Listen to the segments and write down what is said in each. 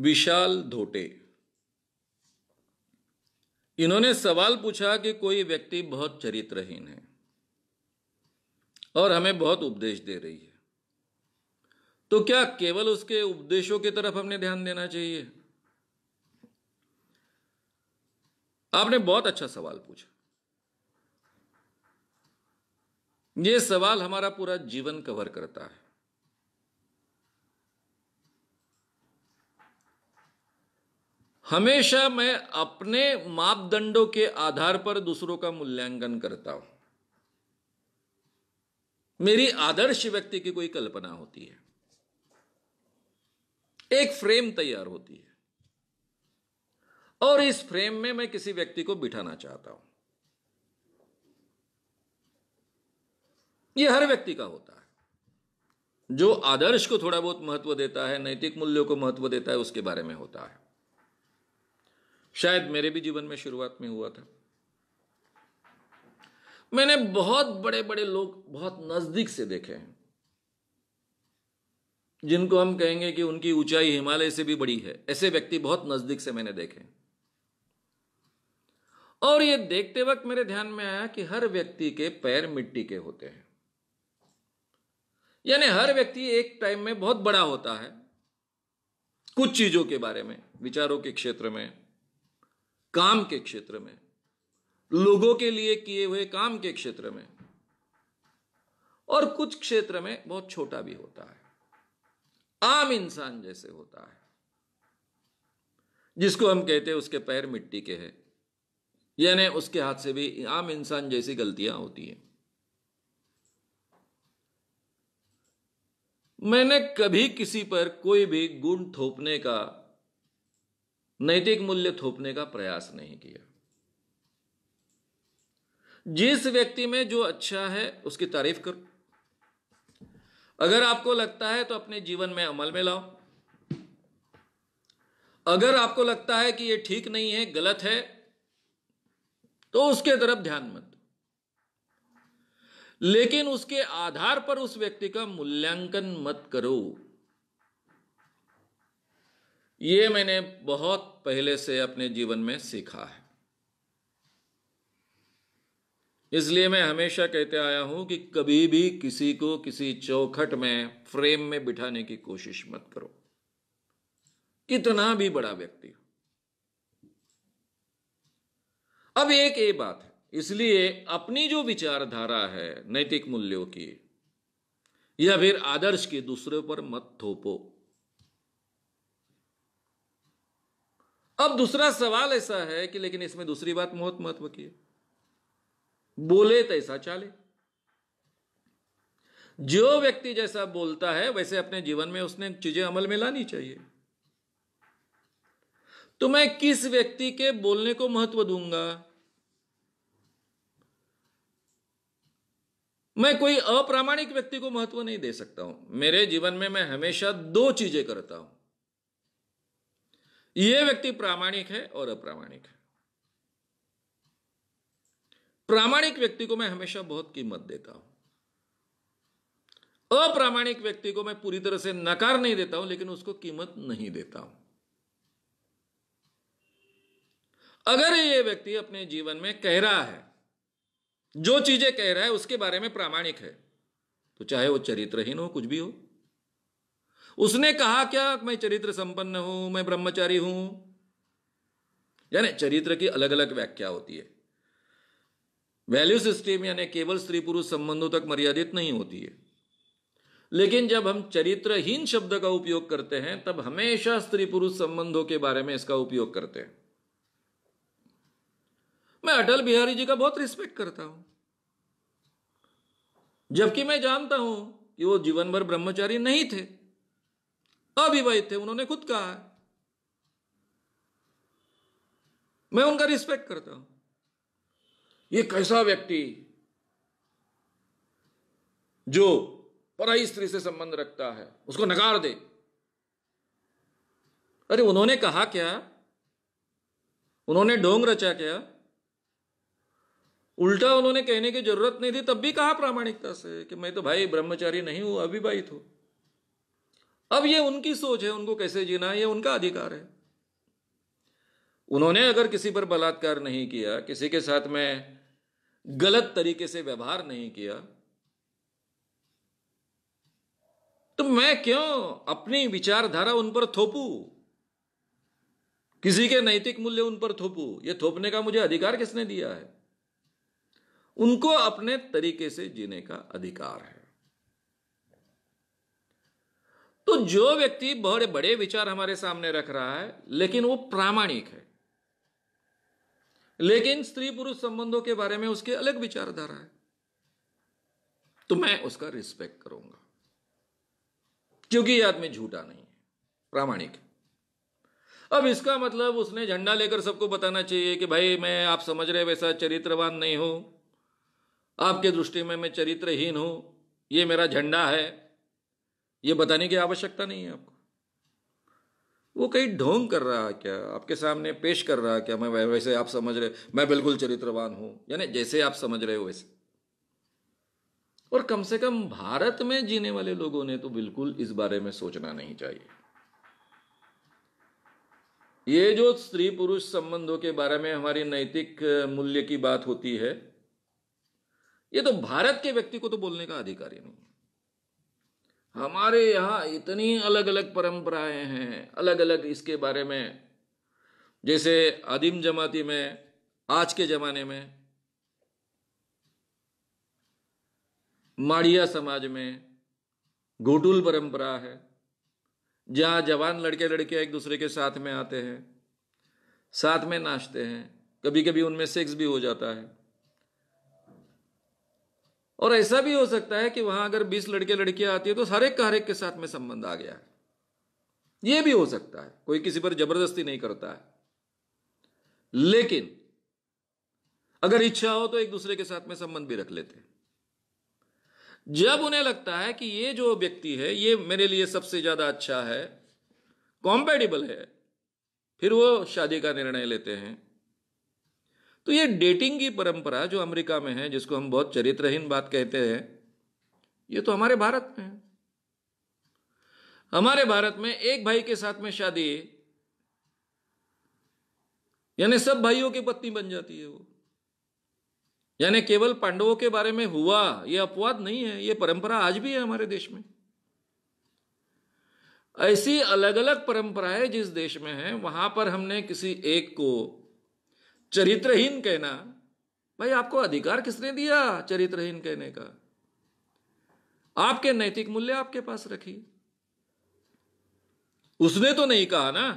विशाल धोटे, इन्होंने सवाल पूछा कि कोई व्यक्ति बहुत चरित्रहीन है और हमें बहुत उपदेश दे रही है, तो क्या केवल उसके उपदेशों की तरफ हमने ध्यान देना चाहिए? आपने बहुत अच्छा सवाल पूछा। यह सवाल हमारा पूरा जीवन कवर करता है। हमेशा मैं अपने मापदंडों के आधार पर दूसरों का मूल्यांकन करता हूं। मेरी आदर्श व्यक्ति की कोई कल्पना होती है, एक फ्रेम तैयार होती है, और इस फ्रेम में मैं किसी व्यक्ति को बिठाना चाहता हूं। यह हर व्यक्ति का होता है। जो आदर्श को थोड़ा बहुत महत्व देता है, नैतिक मूल्यों को महत्व देता है, उसके बारे में होता है। शायद मेरे भी जीवन में शुरुआत में हुआ था। मैंने बहुत बड़े बड़े लोग बहुत नजदीक से देखे हैं, जिनको हम कहेंगे कि उनकी ऊंचाई हिमालय से भी बड़ी है। ऐसे व्यक्ति बहुत नजदीक से मैंने देखे। और यह देखते वक्त मेरे ध्यान में आया कि हर व्यक्ति के पैर मिट्टी के होते हैं। यानी हर व्यक्ति एक टाइम में बहुत बड़ा होता है, कुछ चीजों के बारे में, विचारों के क्षेत्र में, काम के क्षेत्र में, लोगों के लिए किए हुए काम के क्षेत्र में, और कुछ क्षेत्र में बहुत छोटा भी होता है, आम इंसान जैसे होता है, जिसको हम कहते हैं उसके पैर मिट्टी के हैं। यानी उसके हाथ से भी आम इंसान जैसी गलतियां होती हैं। मैंने कभी किसी पर कोई भी गुण थोपने का, नैतिक मूल्य थोपने का प्रयास नहीं किया। जिस व्यक्ति में जो अच्छा है उसकी तारीफ करो। अगर आपको लगता है तो अपने जीवन में अमल में लाओ। अगर आपको लगता है कि यह ठीक नहीं है, गलत है, तो उसके तरफ ध्यान मत दो। लेकिन उसके आधार पर उस व्यक्ति का मूल्यांकन मत करो। यह मैंने बहुत पहले से अपने जीवन में सीखा है। इसलिए मैं हमेशा कहते आया हूं कि कभी भी किसी को किसी चौखट में, फ्रेम में बिठाने की कोशिश मत करो, कितना भी बड़ा व्यक्ति हो। अब एक ये बात है, इसलिए अपनी जो विचारधारा है नैतिक मूल्यों की या फिर आदर्श की, दूसरों पर मत थोपो। अब दूसरा सवाल ऐसा है कि लेकिन इसमें दूसरी बात बहुत महत्व की है, बोले तैसा चाले। जो व्यक्ति जैसा बोलता है वैसे अपने जीवन में उसने चीजें अमल में लानी चाहिए। तो मैं किस व्यक्ति के बोलने को महत्व दूंगा? मैं कोई अप्रामाणिक व्यक्ति को महत्व नहीं दे सकता हूं। मेरे जीवन में मैं हमेशा दो चीजें करता हूं, यह व्यक्ति प्रामाणिक है और अप्रामाणिक है। प्रामाणिक व्यक्ति को मैं हमेशा बहुत कीमत देता हूं। अप्रामाणिक व्यक्ति को मैं पूरी तरह से नकार नहीं देता हूं, लेकिन उसको कीमत नहीं देता हूं। अगर यह व्यक्ति अपने जीवन में कह रहा है, जो चीजें कह रहा है उसके बारे में प्रामाणिक है, तो चाहे वो चरित्रहीन हो, कुछ भी हो। उसने कहा क्या? मैं चरित्र संपन्न हूं, मैं ब्रह्मचारी हूं। यानी चरित्र की अलग अलग व्याख्या होती है। वैल्यू सिस्टम यानी केवल स्त्री पुरुष संबंधों तक मर्यादित नहीं होती है। लेकिन जब हम चरित्रहीन शब्द का उपयोग करते हैं तब हमेशा स्त्री पुरुष संबंधों के बारे में इसका उपयोग करते हैं। मैं अटल बिहारी जी का बहुत रिस्पेक्ट करता हूं, जबकि मैं जानता हूं कि वो जीवन भर ब्रह्मचारी नहीं थे, अविवाहित थे। उन्होंने खुद कहा है। मैं उनका रिस्पेक्ट करता हूं। ये कैसा व्यक्ति जो पराई स्त्री से संबंध रखता है उसको नकार दे। अरे उन्होंने कहा क्या? उन्होंने ढोंग रचा क्या? उल्टा उन्होंने कहने की जरूरत नहीं थी, तब भी कहा प्रामाणिकता से कि मैं तो भाई ब्रह्मचारी नहीं हूं, अविवाहित हूं। अब ये उनकी सोच है, उनको कैसे जीना है ये उनका अधिकार है। उन्होंने अगर किसी पर बलात्कार नहीं किया, किसी के साथ में गलत तरीके से व्यवहार नहीं किया, तो मैं क्यों अपनी विचारधारा उन पर थोपू, किसी के नैतिक मूल्य उन पर थोपू? ये थोपने का मुझे अधिकार किसने दिया है? उनको अपने तरीके से जीने का अधिकार है। तो जो व्यक्ति बड़े बड़े विचार हमारे सामने रख रहा है लेकिन वो प्रामाणिक है, लेकिन स्त्री पुरुष संबंधों के बारे में उसके अलग विचारधारा है, तो मैं उसका रिस्पेक्ट करूंगा, क्योंकि यह आदमी झूठा नहीं है, प्रामाणिक है। अब इसका मतलब उसने झंडा लेकर सबको बताना चाहिए कि भाई मैं, आप समझ रहे वैसा चरित्रवान नहीं हूं, आपके दृष्टि में मैं चरित्रहीन हूं, ये मेरा झंडा है, ये बताने की आवश्यकता नहीं है आपको। वो कहीं ढोंग कर रहा है क्या, आपके सामने पेश कर रहा है क्या, मैं वैसे आप समझ रहे, मैं बिल्कुल चरित्रवान हूं, यानी जैसे आप समझ रहे हो वैसे। और कम से कम भारत में जीने वाले लोगों ने तो बिल्कुल इस बारे में सोचना नहीं चाहिए। ये जो स्त्री पुरुष संबंधों के बारे में हमारी नैतिक मूल्य की बात होती है, ये तो भारत के व्यक्ति को तो बोलने का अधिकार ही नहीं है। हमारे यहां इतनी अलग अलग परंपराएं हैं, अलग अलग इसके बारे में, जैसे आदिम जमाती में, आज के जमाने में, माड़िया समाज में घोटुल परंपरा है, जहां जवान लड़के लड़कियां एक दूसरे के साथ में आते हैं, साथ में नाचते हैं, कभी कभी उनमें सेक्स भी हो जाता है। और ऐसा भी हो सकता है कि वहां अगर 20 लड़के लड़कियां आती है तो हर एक के साथ में संबंध आ गया है। यह भी हो सकता है, कोई किसी पर जबरदस्ती नहीं करता है, लेकिन अगर इच्छा हो तो एक दूसरे के साथ में संबंध भी रख लेते हैं। जब उन्हें लगता है कि ये जो व्यक्ति है ये मेरे लिए सबसे ज्यादा अच्छा है, कॉम्पैटिबल है, फिर वो शादी का निर्णय लेते हैं। तो ये डेटिंग की परंपरा जो अमेरिका में है, जिसको हम बहुत चरित्रहीन बात कहते हैं, ये तो हमारे भारत में है। हमारे भारत में एक भाई के साथ में शादी, यानी सब भाइयों की पत्नी बन जाती है वो, यानी केवल पांडवों के बारे में हुआ, यह अपवाद नहीं है, यह परंपरा आज भी है हमारे देश में। ऐसी अलग अलग परंपराएं जिस देश में हैं, वहां पर हमने किसी एक को चरित्रहीन कहना, भाई आपको अधिकार किसने दिया चरित्रहीन कहने का? आपके नैतिक मूल्य आपके पास रखिए, उसने तो नहीं कहा ना।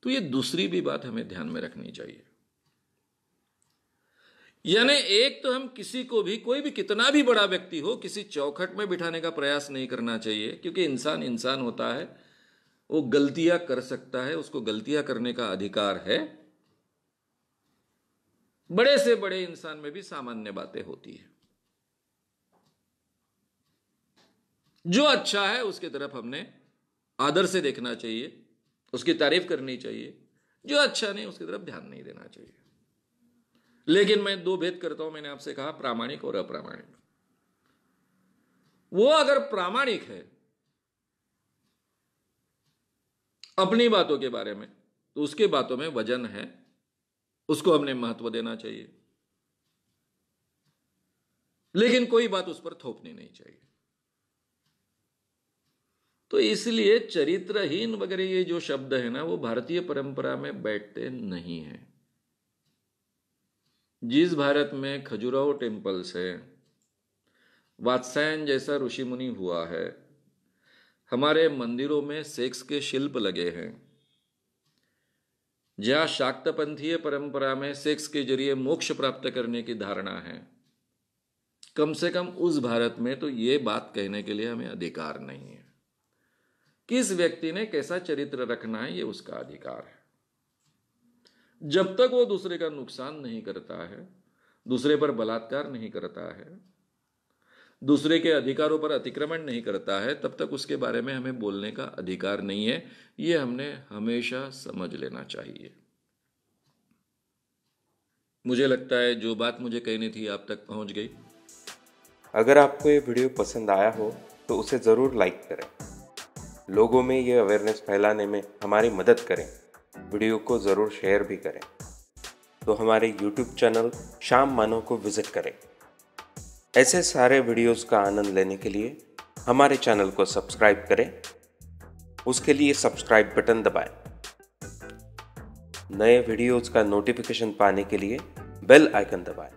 तो ये दूसरी भी बात हमें ध्यान में रखनी चाहिए। यानी एक तो हम किसी को भी, कोई भी कितना भी बड़ा व्यक्ति हो, किसी चौखट में बिठाने का प्रयास नहीं करना चाहिए, क्योंकि इंसान इंसान होता है, वो गलतियां कर सकता है, उसको गलतियां करने का अधिकार है। बड़े से बड़े इंसान में भी सामान्य बातें होती है। जो अच्छा है उसकी तरफ हमने आदर से देखना चाहिए, उसकी तारीफ करनी चाहिए। जो अच्छा नहीं उसकी तरफ ध्यान नहीं देना चाहिए। लेकिन मैं दो भेद करता हूं, मैंने आपसे कहा प्रामाणिक और अप्रामाणिक। वो अगर प्रामाणिक है अपनी बातों के बारे में, तो उसके बातों में वजन है, उसको हमने महत्व देना चाहिए, लेकिन कोई बात उस पर थोपनी नहीं चाहिए। तो इसलिए चरित्रहीन वगैरह ये जो शब्द है ना, वो भारतीय परंपरा में बैठते नहीं हैं। जिस भारत में खजुराहो टेम्पल्स है, वात्स्यायन जैसा ऋषि मुनि हुआ है, हमारे मंदिरों में सेक्स के शिल्प लगे हैं, जहां शाक्तपंथीय परंपरा में सेक्स के जरिए मोक्ष प्राप्त करने की धारणा है, कम से कम उस भारत में तो ये बात कहने के लिए हमें अधिकार नहीं है। किस व्यक्ति ने कैसा चरित्र रखना है ये उसका अधिकार है। जब तक वो दूसरे का नुकसान नहीं करता है, दूसरे पर बलात्कार नहीं करता है, दूसरे के अधिकारों पर अतिक्रमण नहीं करता है, तब तक उसके बारे में हमें बोलने का अधिकार नहीं है। ये हमने हमेशा समझ लेना चाहिए। मुझे लगता है जो बात मुझे कहनी थी आप तक पहुंच गई। अगर आपको ये वीडियो पसंद आया हो तो उसे ज़रूर लाइक करें। लोगों में ये अवेयरनेस फैलाने में हमारी मदद करें। वीडियो को ज़रूर शेयर भी करें। तो हमारे YouTube चैनल श्याम मानव को विज़िट करें। ऐसे सारे वीडियोस का आनंद लेने के लिए हमारे चैनल को सब्सक्राइब करें। उसके लिए सब्सक्राइब बटन दबाएं। नए वीडियोस का नोटिफिकेशन पाने के लिए बेल आइकन दबाएं।